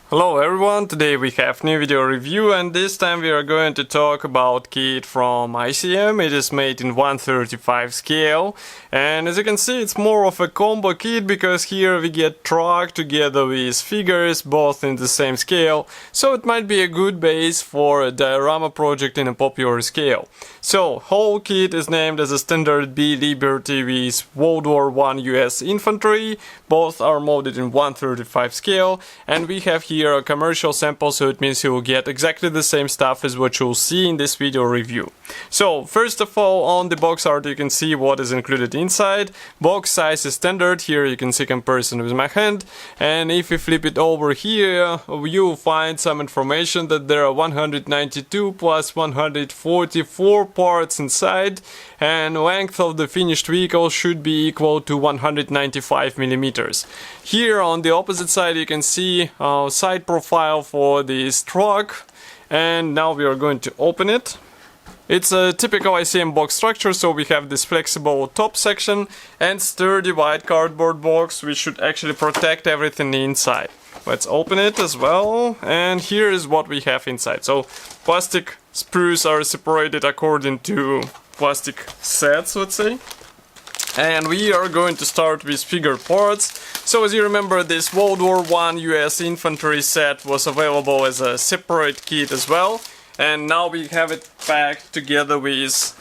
Hello everyone, today we have new video review and this time we are going to talk about kit from ICM. It is made in 1/35 scale and as you can see it's more of a combo kit because here we get truck together with figures both in the same scale, so it might be a good base for a diorama project in a popular scale. So whole kit is named as a standard B Liberty with World War I US Infantry. Both are molded in 1/35 scale and we have here a commercial sample, so it means you will get exactly the same stuff as what you'll see in this video review. So first of all, on the box art you can see what is included inside. Box size is standard, here you can see comparison with my hand, and if you flip it over here you'll find some information that there are 192 plus 144 parts inside, and length of the finished vehicle should be equal to 195 millimeters. Here on the opposite side you can see side profile for this truck, and now we are going to open it. It's a typical ICM box structure, so we have this flexible top section and sturdy white cardboard box which should actually protect everything inside. Let's open it as well, and here is what we have inside. So plastic sprues are separated according to plastic sets, let's say. And we are going to start with figure parts. So as you remember, this World War I US Infantry set was available as a separate kit as well. And now we have it packed together with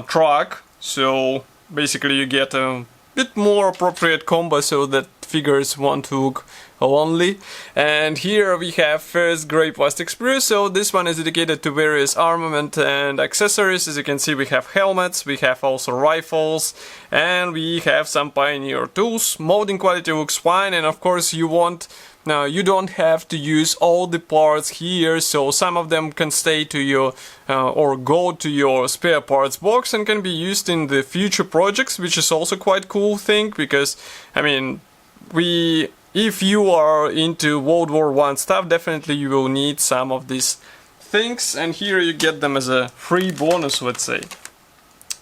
truck. So basically you get a bit more appropriate combo so that figures won't look lonely. And here we have first grey plastic sprue, so this one is dedicated to various armament and accessories. As you can see, we have helmets, we have also rifles, and we have some Pioneer tools. Molding quality looks fine, and of course you don't have to use all the parts here, so some of them can stay to your or go to your spare parts box and can be used in the future projects, which is also quite cool thing, because I mean if you are into World War I stuff, definitely you will need some of these things, and here you get them as a free bonus, let's say.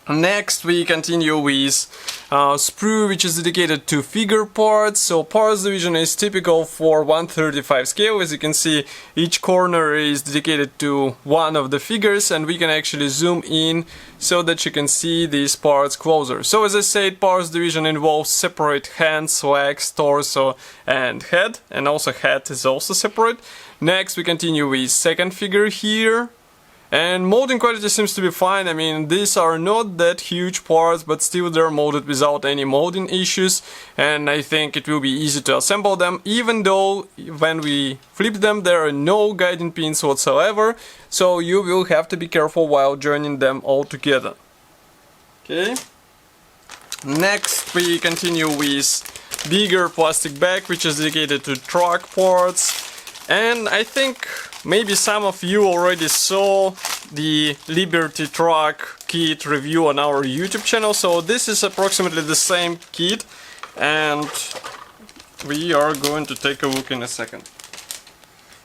Next we continue with sprue, which is dedicated to figure parts. So parts division is typical for 1/35 scale. As you can see, each corner is dedicated to one of the figures, and we can actually zoom in so that you can see these parts closer. So as I said, parts division involves separate hands, legs, torso and head, and also head is also separate. Next we continue with second figure here. And molding quality seems to be fine. I mean, these are not that huge parts, but still they're molded without any molding issues, and I think it will be easy to assemble them, even though when we flip them there are no guiding pins whatsoever, so you will have to be careful while joining them all together. Okay. Next we continue with bigger plastic bag, which is dedicated to truck parts. And I think maybe some of you already saw the Liberty truck kit review on our YouTube channel, so this is approximately the same kit, and we are going to take a look in a second.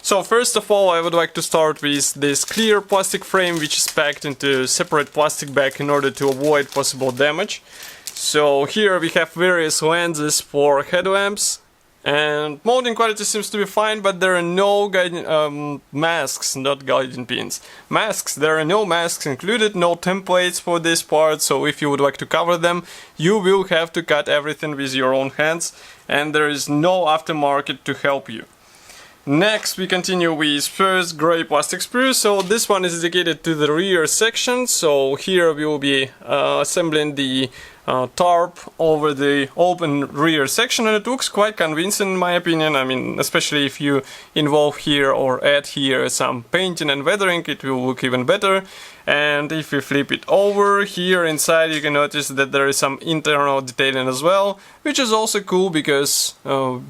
So first of all, I would like to start with this clear plastic frame, which is packed into a separate plastic bag in order to avoid possible damage. So here we have various lenses for headlamps. And molding quality seems to be fine, but there are no guiding masks, not guiding pins. Masks, there are no masks included, no templates for this part, so if you would like to cover them, you will have to cut everything with your own hands, and there is no aftermarket to help you. Next we continue with first grey plastic sprue, so this one is dedicated to the rear section, so here we will be assembling the tarp over the open rear section, and it looks quite convincing in my opinion. I mean, especially if you involve here or add here some painting and weathering, it will look even better. And if you flip it over, here inside you can notice that there is some internal detailing as well, which is also cool because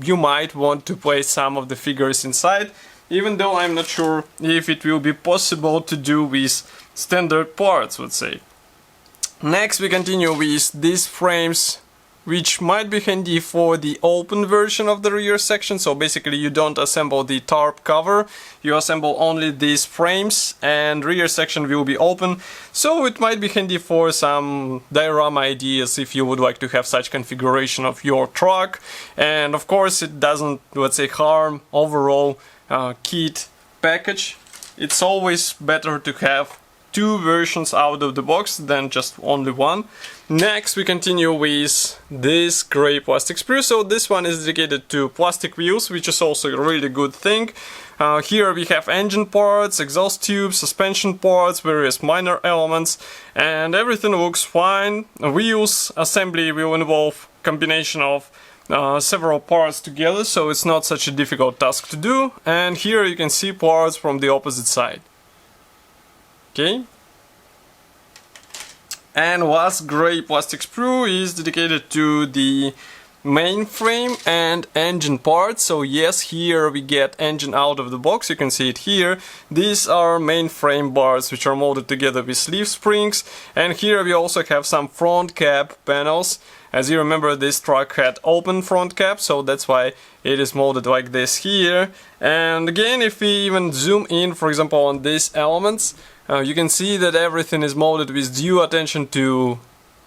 you might want to place some of the figures inside, even though I'm not sure if it will be possible to do with standard parts, let's say. Next we continue with these frames which might be handy for the open version of the rear section. So basically you don't assemble the tarp cover, you assemble only these frames and rear section will be open. So it might be handy for some diorama ideas if you would like to have such configuration of your truck. And of course it doesn't, let's say, harm overall kit package. It's always better to have two versions out of the box than just only one. Next we continue with this gray plastic sprue. So this one is dedicated to plastic wheels, which is also a really good thing. Here we have engine parts, exhaust tubes, suspension parts, various minor elements, and everything looks fine. Wheels assembly will involve combination of several parts together, so it's not such a difficult task to do. And here you can see parts from the opposite side. Okay. And last gray plastic sprue is dedicated to the mainframe and engine parts. So yes, here we get engine out of the box, you can see it here. These are mainframe bars which are molded together with sleeve springs, and here we also have some front cap panels. As you remember, this truck had open front cap, so that's why it is molded like this here. And again, if we even zoom in, for example, on these elements, you can see that everything is molded with due attention to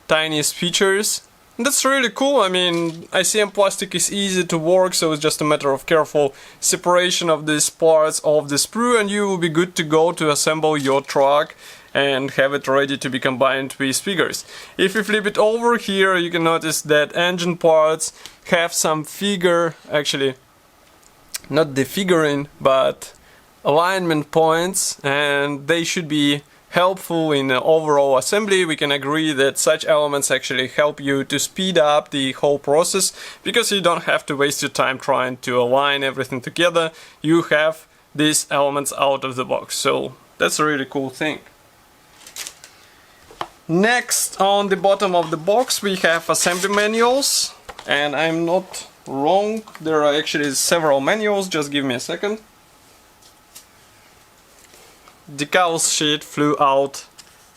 tiniest features. And that's really cool. I mean, ICM plastic is easy to work, so it's just a matter of careful separation of these parts of the sprue, and you will be good to go to assemble your truck and have it ready to be combined with figures. If you flip it over here, you can notice that engine parts have some figure, actually not the figuring, but alignment points, and they should be helpful in the overall assembly. We can agree that such elements actually help you to speed up the whole process, because you don't have to waste your time trying to align everything together. You have these elements out of the box, so that's a really cool thing. Next, on the bottom of the box we have assembly manuals, and I'm not wrong, there are actually several manuals, just give me a second. Decals sheet flew out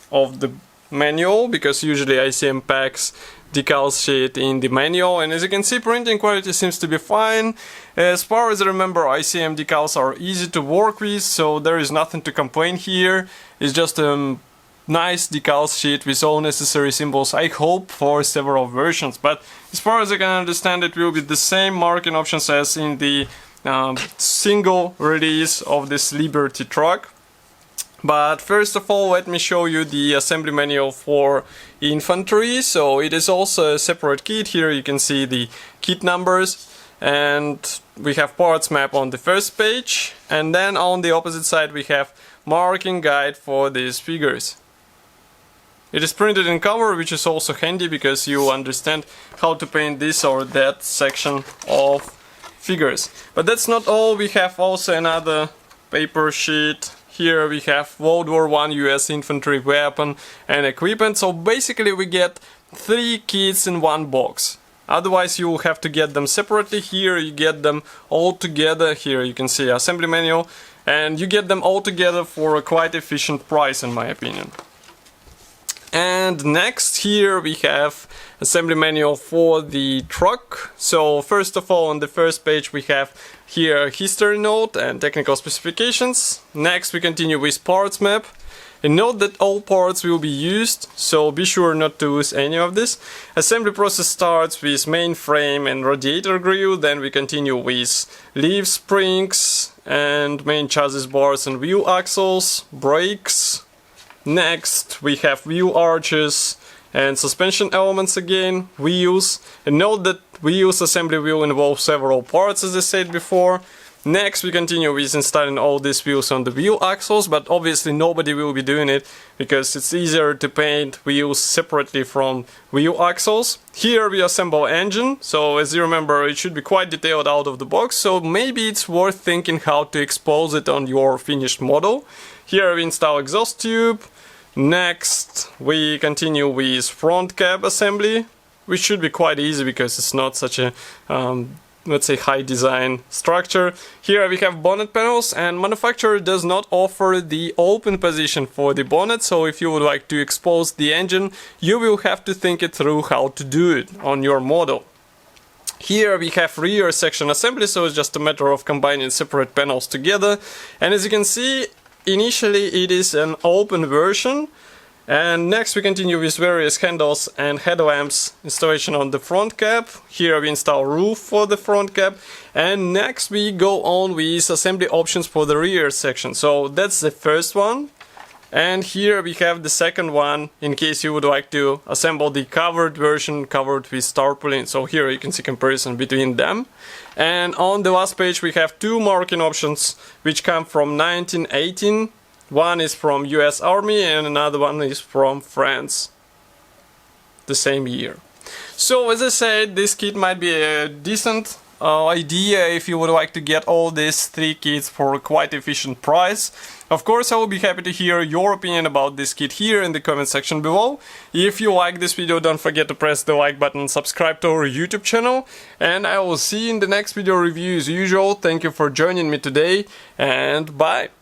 of the manual, because usually ICM packs decals sheet in the manual, and as you can see, printing quality seems to be fine. As far as I remember, ICM decals are easy to work with, so there is nothing to complain here. It's just a nice decals sheet with all necessary symbols, I hope, for several versions. But as far as I can understand, it will be the same marking options as in the single release of this Liberty truck. But first of all, let me show you the assembly manual for Infantry. So it is also a separate kit. Here you can see the kit numbers, and we have parts map on the first page, and then on the opposite side we have marking guide for these figures. It is printed in cover, which is also handy because you understand how to paint this or that section of figures. But that's not all, we have also another paper sheet. Here we have World War I US Infantry weapon and equipment. So basically we get 3 kits in one box. Otherwise you will have to get them separately. Here you get them all together. Here you can see assembly manual, and you get them all together for a quite efficient price, in my opinion. And next, here we have assembly manual for the truck. So first of all, on the first page we have here a history note and technical specifications. Next we continue with parts map. And note that all parts will be used, so be sure not to lose any of this. Assembly process starts with main frame and radiator grille, then we continue with leaf springs and main chassis bars and wheel axles, brakes. Next we have wheel arches and suspension elements again, wheels. And note that wheels assembly will involve several parts, as I said before. Next we continue with installing all these wheels on the wheel axles, but obviously nobody will be doing it because it's easier to paint wheels separately from wheel axles. Here we assemble engine, so as you remember it should be quite detailed out of the box, so maybe it's worth thinking how to expose it on your finished model. Here we install exhaust tube. Next we continue with front cab assembly, which should be quite easy because it's not such a let's say, high design structure. Here we have bonnet panels, and manufacturer does not offer the open position for the bonnet, so if you would like to expose the engine, you will have to think it through how to do it on your model. Here we have rear section assembly, so it's just a matter of combining separate panels together. And as you can see, initially it is an open version. And next we continue with various handles and headlamps installation on the front cap. Here we install roof for the front cap. And next we go on with assembly options for the rear section. So that's the first one. And here we have the second one, in case you would like to assemble the covered version, covered with tarpaulin. So here you can see comparison between them. And on the last page we have two marking options which come from 1918. One is from US Army and another one is from France, the same year. So as I said, this kit might be a decent idea if you would like to get all these three kits for a quite efficient price. Of course, I will be happy to hear your opinion about this kit here in the comment section below. If you like this video, don't forget to press the like button and subscribe to our YouTube channel. And I will see you in the next video review as usual. Thank you for joining me today, and bye!